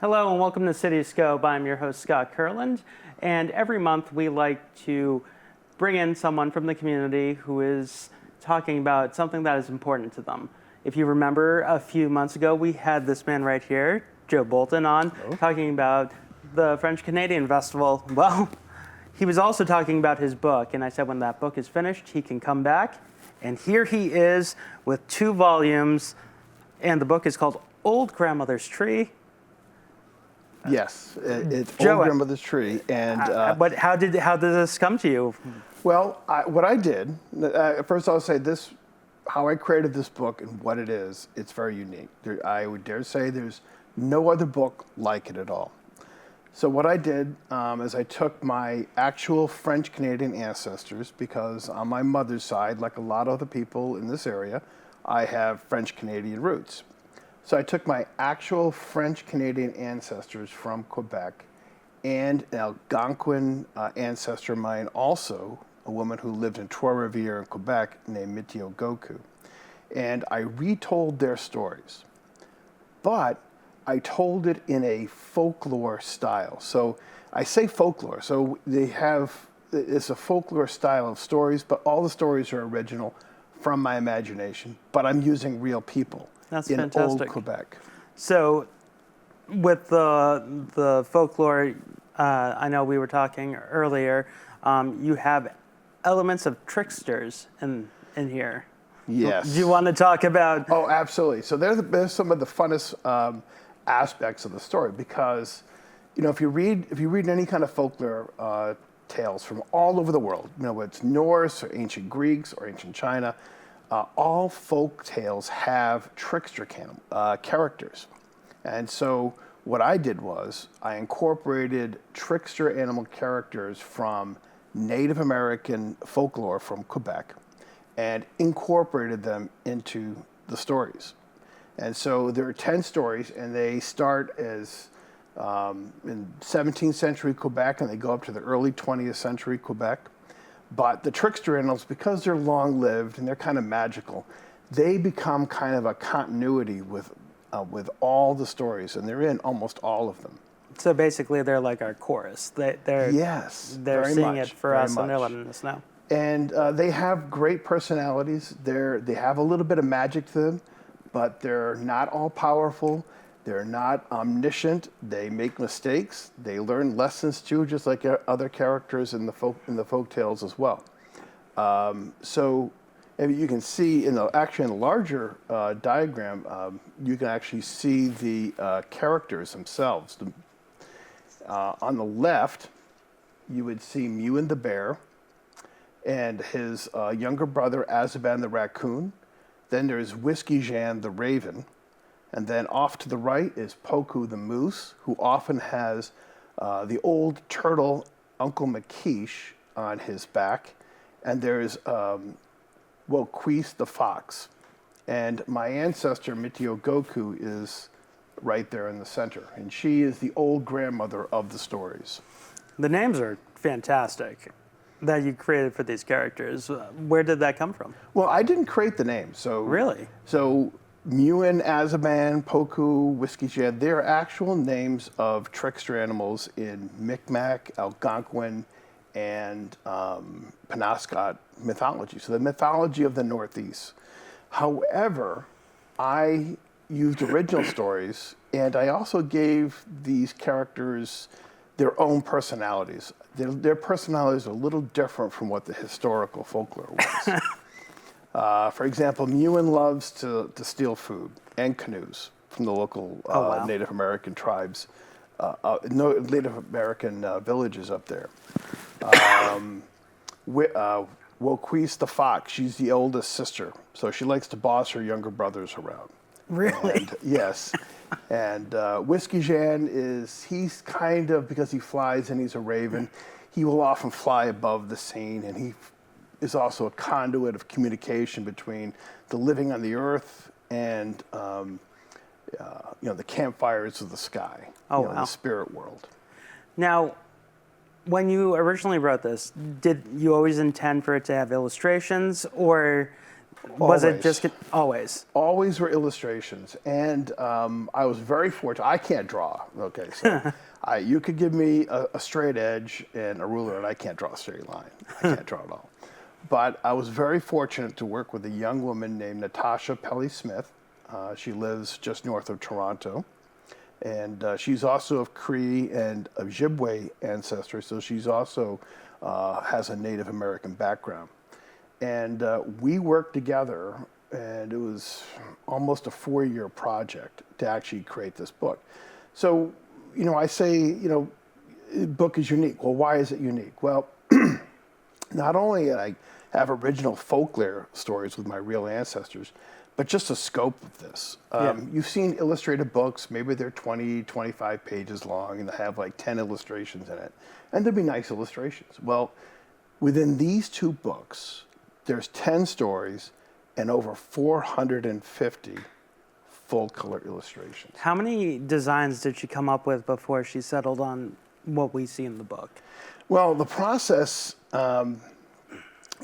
Hello and welcome to City Scope. I'm your host, Scott Kurland, and every month we like to bring in someone from the community who is talking about something that is important to them. If you remember, a few months ago we had this man right here, Joe Bolton, on talking about the French-Canadian Festival. Well, he was also talking about his book, and I said when that book is finished, he can come back. And here he is with 2 volumes, and the book is called Old Grandmother's Tree. Yes, it's Joe, Old Grandmother's Tree. And but how did this come to you? well, what I did, first I'll say this, how I created this book and what it is, it's very unique. I would dare say there's no other book like it at all. So what I did is I took my actual French-Canadian ancestors, because on my mother's side, like a lot of the people in this area, I have French-Canadian roots. So I took my actual French-Canadian ancestors from Quebec and an Algonquin ancestor of mine also, a woman who lived in Trois-Rivières in Quebec named Mitio Goku. And I retold their stories. But I told it in a folklore style. So I say folklore, so it's a folklore style of stories, but all the stories are original from my imagination, but I'm using real people. That's in fantastic. Old Quebec. So with the folklore, I know we were talking earlier, you have elements of tricksters in here. Yes. Do you want to talk about? Oh, absolutely. So they're some of the funnest aspects of the story, because, if you read any kind of folklore tales from all over the world, whether it's Norse or ancient Greeks or ancient China, all folk tales have trickster characters. And so what I did was I incorporated trickster animal characters from Native American folklore from Quebec and incorporated them into the stories. And so there are 10 stories, and they start as in 17th century Quebec, and they go up to the early 20th century Quebec. But the trickster animals, because they're long-lived and they're kind of magical, they become kind of a continuity with all the stories, and they're in almost all of them. So basically, they're like our chorus. They're seeing it for us, and they're letting us know. And they have great personalities. They have a little bit of magic to them, but they're not all powerful. They're not omniscient. They make mistakes. They learn lessons too, just like other characters in the folk tales as well. So you can see in the larger diagram, you can actually see the characters themselves. On the left, you would see Mewan the bear and his younger brother Azaban the raccoon. Then there's Whiskey Jan the raven. And then off to the right is Poku the moose, who often has the old turtle Uncle McKeish on his back. And there's Woquist the fox. And my ancestor, Mitio Goku, is right there in the center. And she is the old grandmother of the stories. The names are fantastic that you created for these characters. Where did that come from? Well, I didn't create the names. So really? So Mewan, Azaban, Poku, Whiskey Jan, they're actual names of trickster animals in Micmac, Algonquin, and Penobscot mythology. So the mythology of the Northeast. However, I used original stories, and I also gave these characters their own personalities. Their personalities are a little different from what the historical folklore was. For example, Mewan loves to steal food and canoes from the local Native American tribes, Native American villages up there. Woquist the fox, she's the oldest sister, so she likes to boss her younger brothers around. Really? And, yes. And Whiskey Jan he's kind of, because he flies and he's a raven, he will often fly above the scene, and he is also a conduit of communication between the living on the earth and the campfires of the sky, the spirit world. Now, when you originally wrote this, did you always intend for it to have illustrations, or Was it Always. just always? Always were illustrations, and I was very fortunate. I can't draw. Okay, so you could give me a straight edge and a ruler, and I can't draw a straight line. I can't draw at all. But I was very fortunate to work with a young woman named Natasha Pelly-Smith. She lives just north of Toronto, and she's also of Cree and Ojibwe ancestry, so she's also has a Native American background. And we worked together, and it was almost a 4-year project to actually create this book. So, I say, book is unique. Well, why is it unique? Well, not only did I have original folklore stories with my real ancestors, but just the scope of this. You've seen illustrated books, maybe they're 20, 25 pages long, and they have like 10 illustrations in it. And there'd be nice illustrations. Well, within these 2 books, there's 10 stories and over 450 full color illustrations. How many designs did she come up with before she settled on what we see in the book? Well, the process,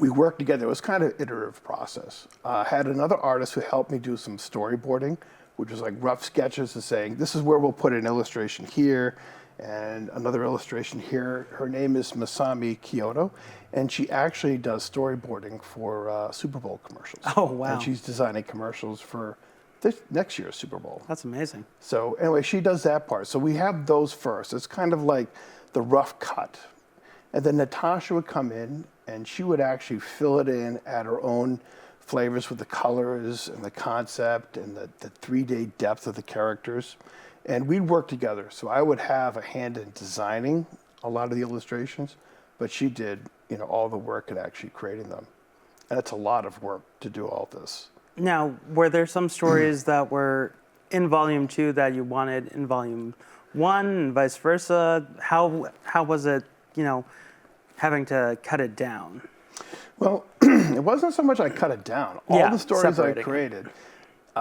we worked together. It was kind of an iterative process. I had another artist who helped me do some storyboarding, which was like rough sketches of saying, this is where we'll put an illustration here and another illustration here. Her name is Masami Kyoto, and she actually does storyboarding for Super Bowl commercials. Oh, wow. And she's designing commercials for this next year's Super Bowl. That's amazing. So anyway, she does that part. So we have those first. It's kind of like the rough cut. And then Natasha would come in, and she would actually fill it in, add her own flavors with the colors and the concept and the 3-day depth of the characters. And we'd work together. So I would have a hand in designing a lot of the illustrations, but she did, all the work in actually creating them. And it's a lot of work to do all this. Now, were there some stories that were in volume 2 that you wanted in volume 1 and vice versa? How was it, having to cut it down? Well, it wasn't so much I cut it down. All the stories I created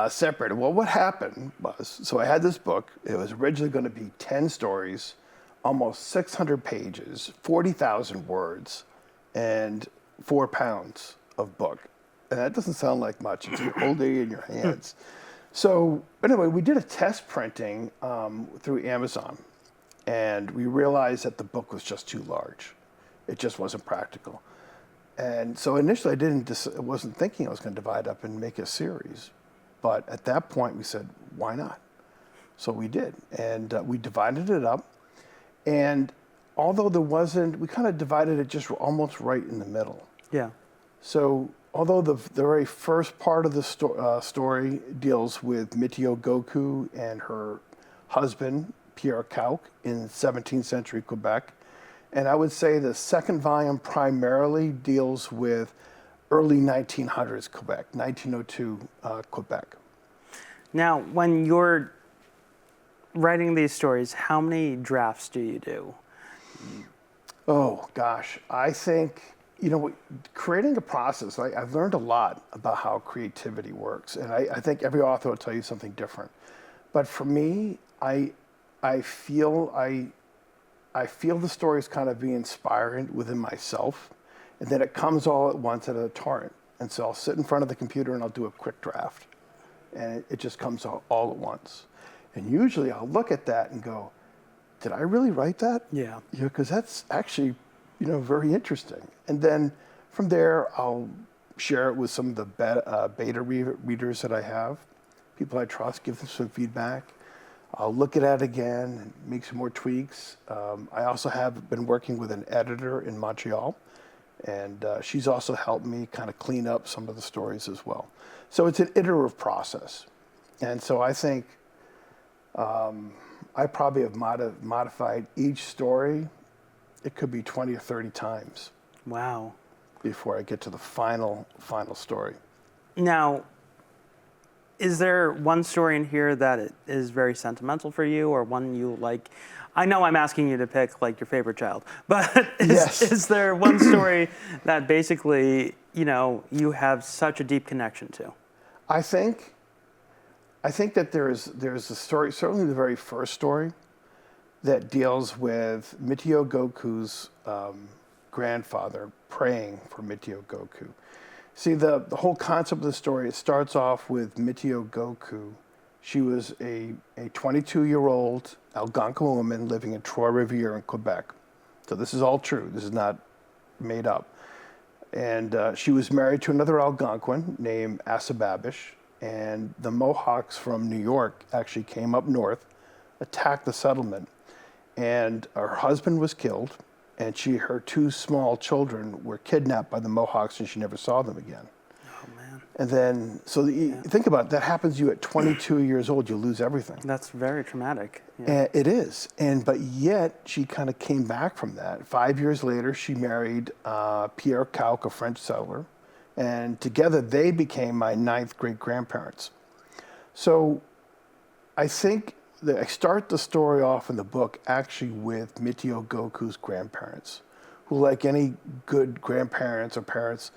separated. Well, what happened was, so I had this book. It was originally going to be 10 stories, almost 600 pages, 40,000 words, and 4 pounds of book. And that doesn't sound like much until you're holding it in your hands. So anyway, we did a test printing through Amazon, and we realized that the book was just too large. It just wasn't practical. And so initially I wasn't thinking I was going to divide up and make a series. But at that point we said, why not? So we did. And we divided it up. And although we kind of divided it just almost right in the middle. Yeah. So although the very first part of the story deals with Mitio Goku and her husband, Pierre Cauque, in 17th century Quebec, and I would say the second volume primarily deals with early 1900s Quebec, 1902 Quebec. Now, when you're writing these stories, how many drafts do you do? Oh, gosh. I think, creating a process, I've learned a lot about how creativity works. And I think every author will tell you something different. But for me, I feel the stories kind of be inspiring within myself. And then it comes all at once at a torrent. And so I'll sit in front of the computer and I'll do a quick draft. And it just comes all at once. And usually I'll look at that and go, did I really write that? Yeah. Because that's actually, very interesting. And then from there, I'll share it with some of the beta readers that I have, people I trust, give them some feedback. I'll look at it again and make some more tweaks. I also have been working with an editor in Montreal, and she's also helped me kind of clean up some of the stories as well. So it's an iterative process. And so I think I probably have modified each story. It could be 20 or 30 times. Wow. Before I get to the final story. Now, is there one story in here that is very sentimental for you, or one you like? I know I'm asking you to pick like your favorite child, but is there one story that basically, you have such a deep connection to? I think that there's a story, certainly the very first story, that deals with Mitio Goku's grandfather praying for Mitio Goku. See, the whole concept of the story, it starts off with Mitio Goku. She was a 22-year-old Algonquin woman living in Trois-Rivières in Quebec. So this is all true. This is not made up. And she was married to another Algonquin named Assababish. And the Mohawks from New York actually came up north, attacked the settlement. And her husband was killed. And her two small children were kidnapped by the Mohawks, and she never saw them again. Oh, man. And then, think about it, that happens to you at 22 years old, you lose everything. That's very traumatic. Yeah. And it is. But yet, she kind of came back from that. 5 years later, she married Pierre Cauque, a French settler. And together, they became my 9th great-grandparents. So I think I start the story off in the book actually with Mitio Goku's grandparents, who, like any good grandparents or parents,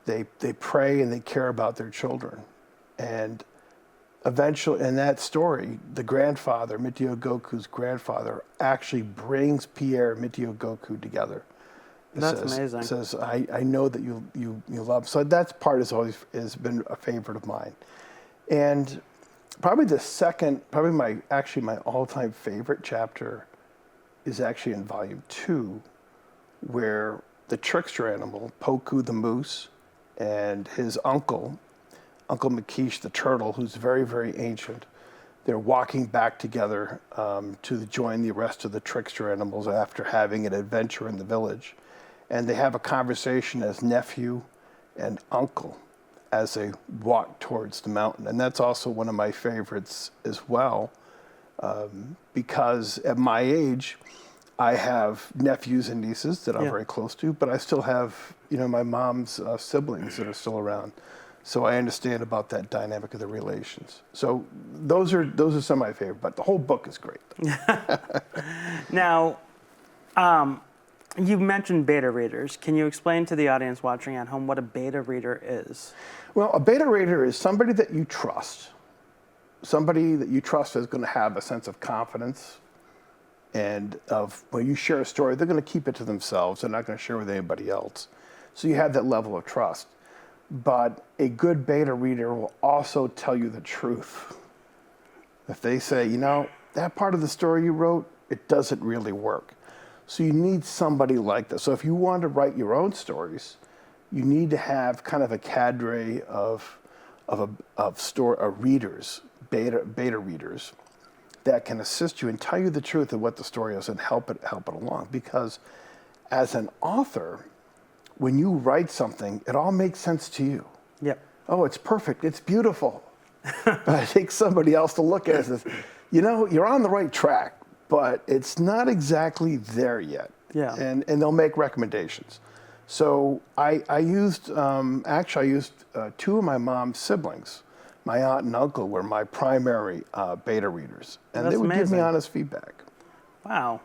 they pray and they care about their children. And eventually, in that story, the grandfather, Mitio Goku's grandfather, actually brings Pierre and Mitio Goku together. That's amazing. Says, I know that you love. So that part has been a favorite of mine. And probably my all-time favorite chapter is actually in volume 2, where the trickster animal, Poku the moose, and his Uncle Makish the turtle, who's very, very ancient, they're walking back together to join the rest of the trickster animals after having an adventure in the village. And they have a conversation as nephew and uncle as they walk towards the mountain. And that's also one of my favorites as well, because at my age, I have nephews and nieces that I'm very close to, but I still have, my mom's siblings that are still around. So I understand about that dynamic of the relations. So those are some of my favorite, but the whole book is great. Now, you've mentioned beta readers. Can you explain to the audience watching at home what a beta reader is? Well, a beta reader is somebody that you trust. Somebody that you trust is going to have a sense of confidence, and when you share a story, they're going to keep it to themselves. They're not going to share with anybody else. So you have that level of trust. But a good beta reader will also tell you the truth. If they say, that part of the story you wrote, it doesn't really work. So you need somebody like that. So if you want to write your own stories, you need to have kind of a cadre of readers, beta readers, that can assist you and tell you the truth of what the story is and help it along. Because as an author, when you write something, it all makes sense to you. Yep. Oh, it's perfect. It's beautiful. But it takes somebody else to look at it and says, you're on the right track, but it's not exactly there yet. Yeah. And they'll make recommendations. So I used two of my mom's siblings. My aunt and uncle were my primary beta readers. And That's they would give amazing. me honest feedback. Wow.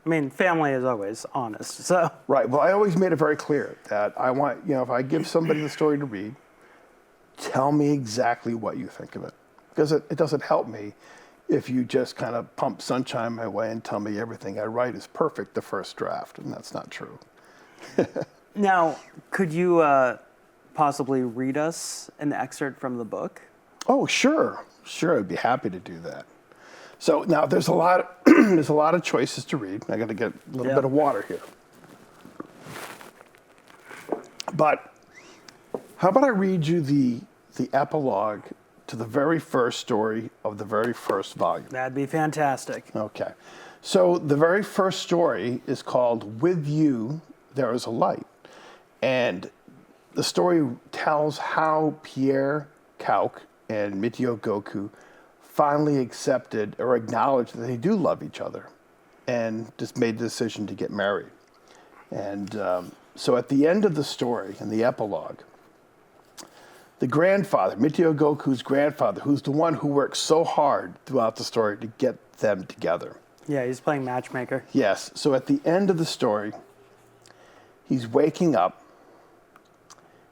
I mean, family is always honest, so. Right. Well, I always made it very clear that I want, if I give somebody the story to read, tell me exactly what you think of it. Because it doesn't help me if you just kind of pump sunshine my way and tell me everything I write is perfect the first draft, and that's not true. Now, could you possibly read us an excerpt from the book? Oh, sure. Sure, I'd be happy to do that. So now there's a lot of choices to read. I got to get a little bit of water here. But how about I read you the epilogue to the very first story of the very first volume? That'd be fantastic. Okay. So the very first story is called With You, There Is a Light. And the story tells how Pierre Cauque and Mitio Goku finally accepted or acknowledged that they do love each other and just made the decision to get married. And so at the end of the story, in the epilogue, the grandfather, Mitio Goku's grandfather, who's the one who works so hard throughout the story to get them together. Yeah, he's playing matchmaker. Yes. So at the end of the story, he's waking up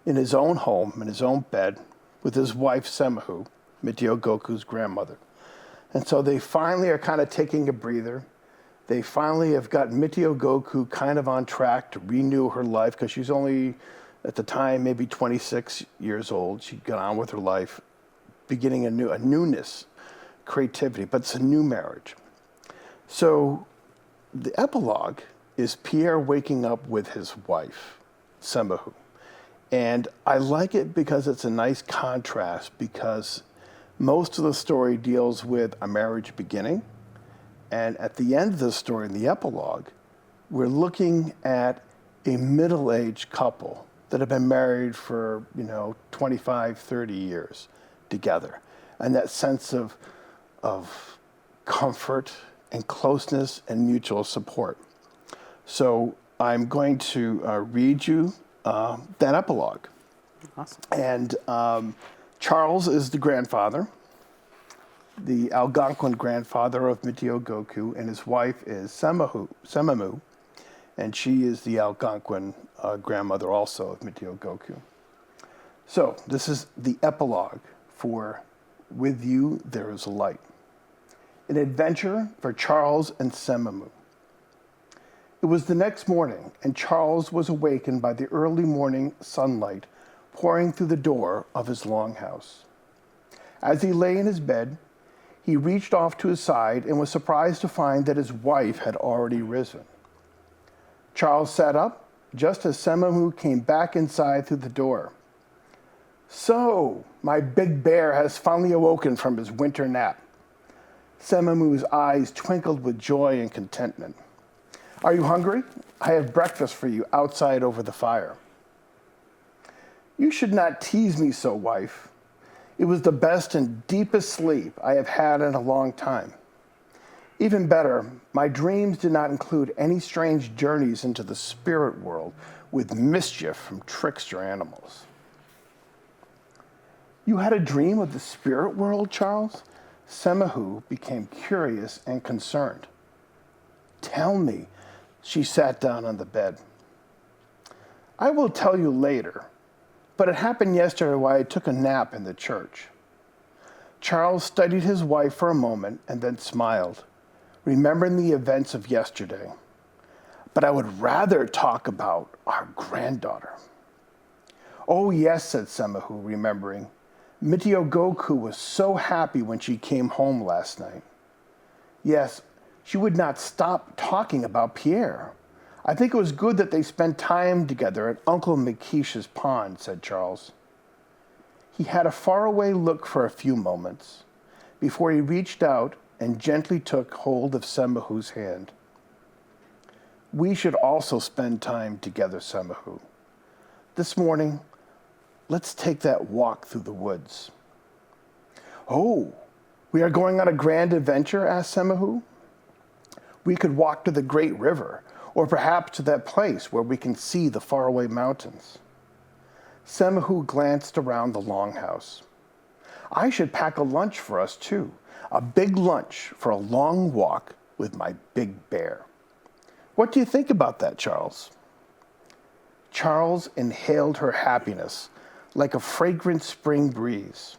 in his own home, in his own bed, with his wife, Semahu, Mitio Goku's grandmother. And so they finally are kind of taking a breather. They finally have got Mitio Goku kind of on track to renew her life, because she's only At the time, maybe 26 years old, she got on with her life, beginning a newness, creativity, but it's a new marriage. So the epilogue is Pierre waking up with his wife, Semahu. And I like it because it's a nice contrast, because most of the story deals with a marriage beginning. And at the end of the story, in the epilogue, we're looking at a middle-aged couple that have been married for, 25, 30 years together. And that sense of comfort and closeness and mutual support. So I'm going to read you that epilogue. Awesome. And Charles is the grandfather, the Algonquin grandfather of Mitio Goku, and his wife is Semamu, and she is the Algonquin grandmother also of Mitio Goku. So this is the epilogue for With You There Is a Light. An adventure for Charles and Semamu. It was the next morning, and Charles was awakened by the early morning sunlight pouring through the door of his longhouse. As he lay in his bed, he reached off to his side and was surprised to find that his wife had already risen. Charles sat up just as Semamu came back inside through the door. "So, my big bear has finally awoken from his winter nap." Semamu's eyes twinkled with joy and contentment. "Are you hungry? I have breakfast for you outside over the fire." "You should not tease me so, wife. It was the best and deepest sleep I have had in a long time. Even better, my dreams did not include any strange journeys into the spirit world with mischief from trickster animals." "You had a dream of the spirit world, Charles?" Semahu became curious and concerned. "Tell me." She sat down on the bed. "I will tell you later, but it happened yesterday while I took a nap in the church." Charles studied his wife for a moment and then smiled, remembering the events of yesterday. "But I would rather talk about our granddaughter." "Oh, yes," said Semahu, remembering. "Mitio Goku was so happy when she came home last night." "Yes, she would not stop talking about Pierre. I think it was good that they spent time together at Uncle Makisha's pond," said Charles. He had a faraway look for a few moments before he reached out and gently took hold of Semahu's hand. "We should also spend time together, Semahu. This morning, let's take that walk through the woods." "Oh, we are going on a grand adventure?" asked Semahu. "We could walk to the great river, or perhaps to that place where we can see the faraway mountains." Semahu glanced around the longhouse. "I should pack a lunch for us too, a big lunch for a long walk with my big bear. What do you think about that, Charles?" Charles inhaled her happiness like a fragrant spring breeze.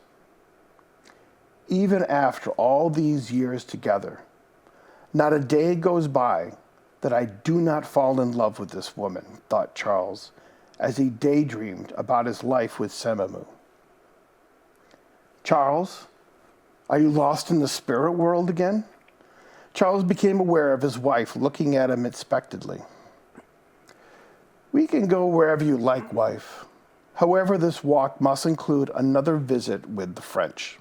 Even after all these years together, not a day goes by that I do not fall in love with this woman, thought Charles, as he daydreamed about his life with Semamu. "Charles, are you lost in the spirit world again?" Charles became aware of his wife looking at him expectantly. "We can go wherever you like, wife. However, this walk must include another visit with the French."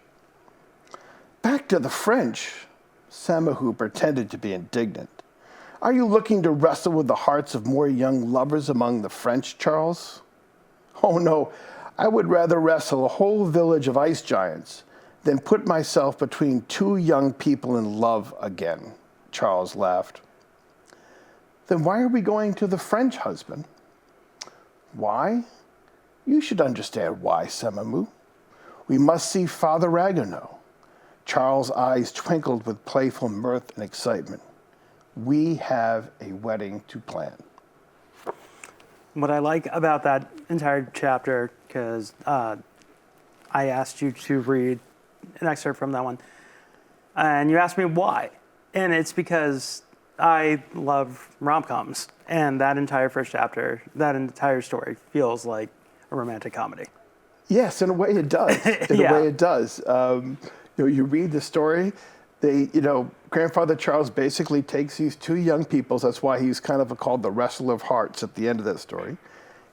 "Back to the French?" Semahu pretended to be indignant. "Are you looking to wrestle with the hearts of more young lovers among the French, Charles?" "Oh no, I would rather wrestle a whole village of ice giants than put myself between two young people in love again," Charles laughed. "Then why are we going to the French, husband?" "Why? You should understand why, Semamu. We must see Father Ragueneau." Charles' eyes twinkled with playful mirth and excitement. "We have a wedding to plan." What I like about that entire chapter, because I asked you to read an excerpt from that one, and you asked me why. And it's because I love rom-coms, and that entire first chapter, that entire story feels like a romantic comedy. Yes, in a way it does. In Yeah. a way it does. You read the story, Grandfather Charles basically takes these two young people, that's why he's kind of called the wrestler of hearts at the end of that story.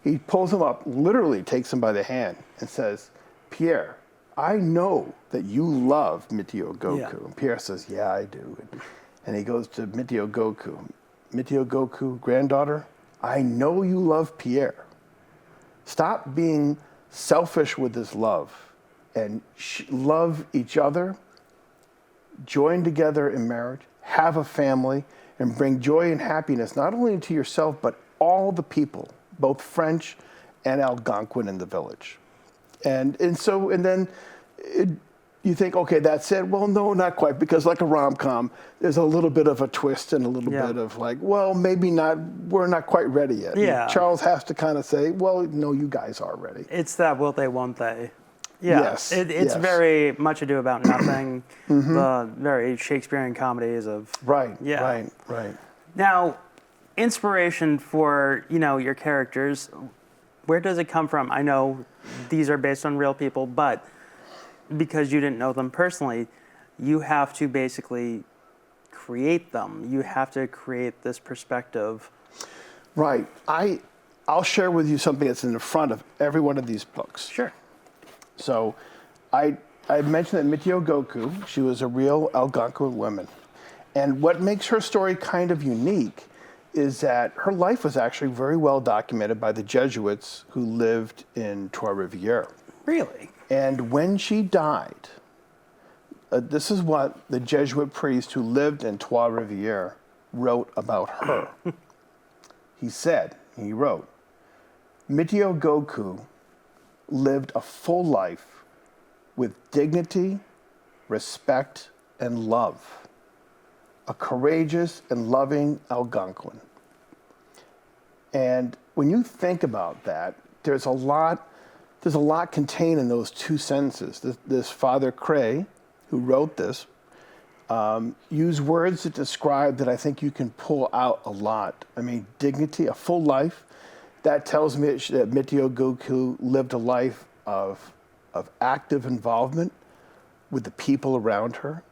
He pulls them up, literally takes them by the hand and says, Pierre, I know that you love Mitio Goku. Yeah. And Pierre says, yeah, I do. And he goes to Mitio Goku. Mitio Goku, granddaughter, I know you love Pierre. Stop being selfish with this love and love each other, join together in marriage, have a family, and bring joy and happiness not only to yourself, but all the people, both French and Algonquin in the village. And then you think, okay, that's it. Well, no, not quite, because like a rom-com, there's a little bit of a twist and a little bit of like, well, maybe not, we're not quite ready yet. Yeah. And Charles has to kind of say, well, no, you guys are ready. It's that will they, won't they? Yeah. Yes. It's yes. very much ado about nothing. The very Shakespearean comedies of Right. Yeah. Right. Now, inspiration for your characters, where does it come from? I know these are based on real people, but because you didn't know them personally, you have to basically create them. You have to create this perspective. Right. I'll share with you something that's in the front of every one of these books. Sure. So I mentioned that Mitio Goku, she was a real Algonquin woman. And what makes her story kind of unique is that her life was actually very well documented by the Jesuits who lived in Trois-Rivières. Really? And when she died, this is what the Jesuit priest who lived in Trois-Rivières wrote about her. He wrote, Mitio Goku lived a full life with dignity, respect, and love. A courageous and loving Algonquin. And when you think about that, there's a lot contained in those two sentences. This Father Cray, who wrote this, used words that describe that I think you can pull out a lot. I mean, dignity, a full life. That tells me that Mitio Goku lived a life of active involvement with the people around her.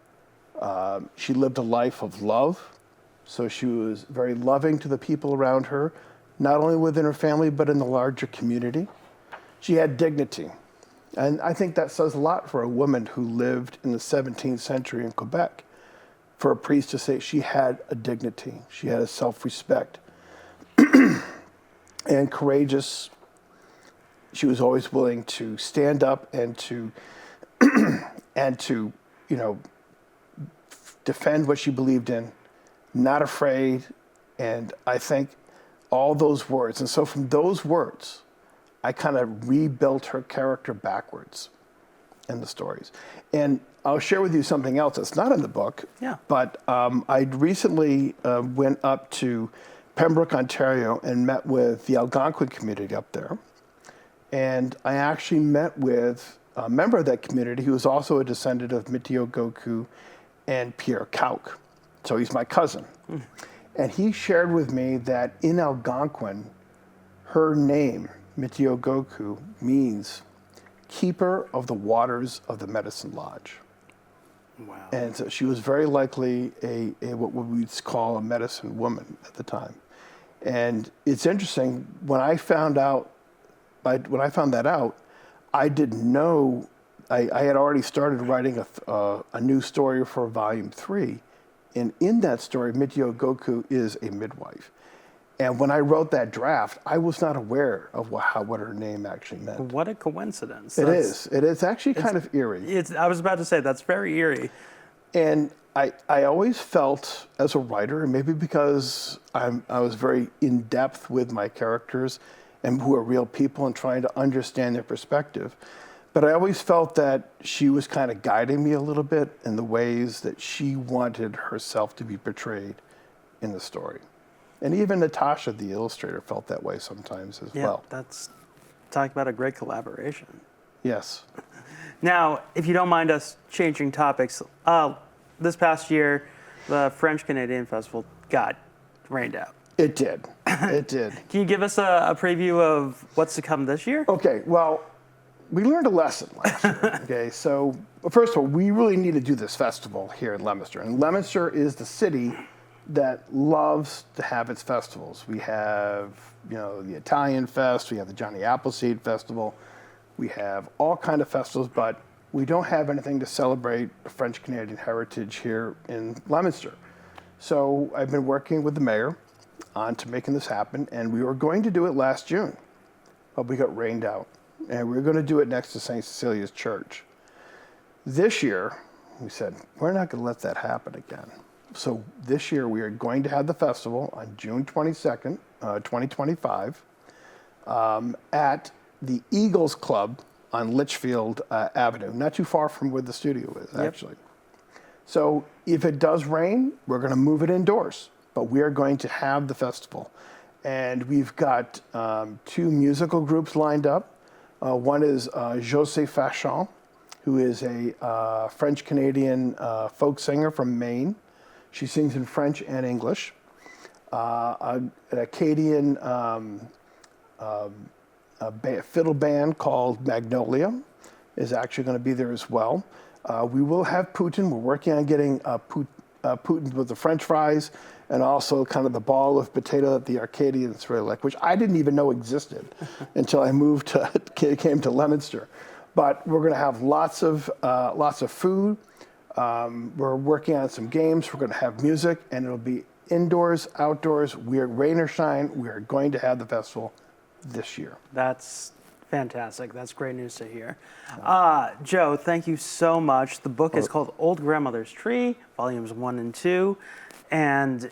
She lived a life of love, so she was very loving to the people around her, not only within her family, but in the larger community. She had dignity, and I think that says a lot for a woman who lived in the 17th century in Quebec, for a priest to say she had a dignity, she had a self-respect, and courageous. She was always willing to stand up and to defend what she believed in, not afraid, and I think all those words. And so from those words, I kind of rebuilt her character backwards in the stories. And I'll share with you something else that's not in the book. Yeah. But I recently went up to Pembroke, Ontario, and met with the Algonquin community up there. And I actually met with a member of that community who was also a descendant of Mitio Goku and Pierre Cauque. So he's my cousin. And he shared with me that in Algonquin, her name, Mitio Goku, means keeper of the waters of the medicine lodge. Wow. And so she was very likely a what we'd call a medicine woman at the time. And it's interesting, when I found that out, I didn't know, I had already started writing a new story for volume 3. And in that story, Mitio Goku is a midwife. And when I wrote that draft, I was not aware of what her name actually meant. What a coincidence. It is. It is actually kind of eerie. I was about to say, that's very eerie. And I always felt as a writer, and maybe because I was very in-depth with my characters and who are real people and trying to understand their perspective, but I always felt that she was kind of guiding me a little bit in the ways that she wanted herself to be portrayed in the story. And even Natasha, the illustrator, felt that way sometimes as well. That's talk about a great collaboration. Yes. Now, if you don't mind us changing topics, this past year, the French Canadian Festival got rained out. It did. It did. Can you give us a preview of what's to come this year? Okay, well, we learned a lesson last year. Okay, so first of all, we really need to do this festival here in Leominster. And Leominster is the city that loves to have its festivals. We have, the Italian Fest, we have the Johnny Appleseed Festival, we have all kind of festivals, but we don't have anything to celebrate French Canadian heritage here in Leominster. So I've been working with the mayor on to making this happen, and we were going to do it last June, but we got rained out. And we were going to do it next to St. Cecilia's Church. This year, we said, we're not going to let that happen again. So this year, we are going to have the festival on June 22nd, 2025, at the Eagles Club on Litchfield Avenue, not too far from where the studio is, actually. So if it does rain, we're going to move it indoors, but we are going to have the festival. And we've got 2 musical groups lined up. One is José Fachon, who is a French-Canadian folk singer from Maine. She sings in French and English. An Acadian fiddle band called Magnolia is actually going to be there as well. We will have Putin. We're working on getting Putin with the French fries and also kind of the ball of potato that the Arcadians really like, which I didn't even know existed until I came to Leominster. But we're going to have lots of food. We're working on some games. We're going to have music, and it'll be indoors, outdoors. Rain or shine, we are going to have the festival this year. That's fantastic. That's great news to hear. Joe, thank you so much. The book is called Old Grandmother's Tree, volumes 1 and 2, and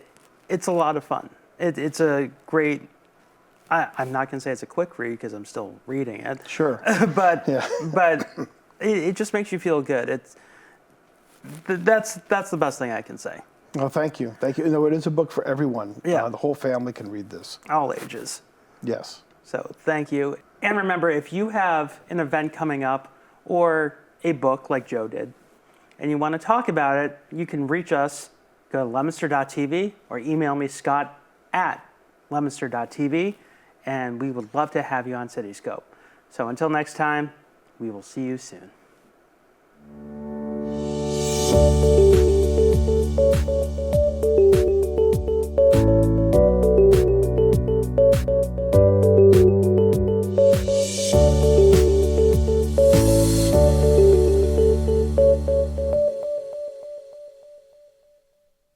it's a lot of fun. It's a great, I'm not going to say it's a quick read because I'm still reading it. Sure. but it just makes you feel good. That's the best thing I can say. Well, thank you. Thank you. It is a book for everyone. Yeah. The whole family can read this. All ages. Yes. So thank you. And remember, if you have an event coming up or a book like Joe did, and you want to talk about it, you can reach us. Go to leominster.tv or email me, scott@leominster.tv, and we would love to have you on Cityscope. So until next time, we will see you soon.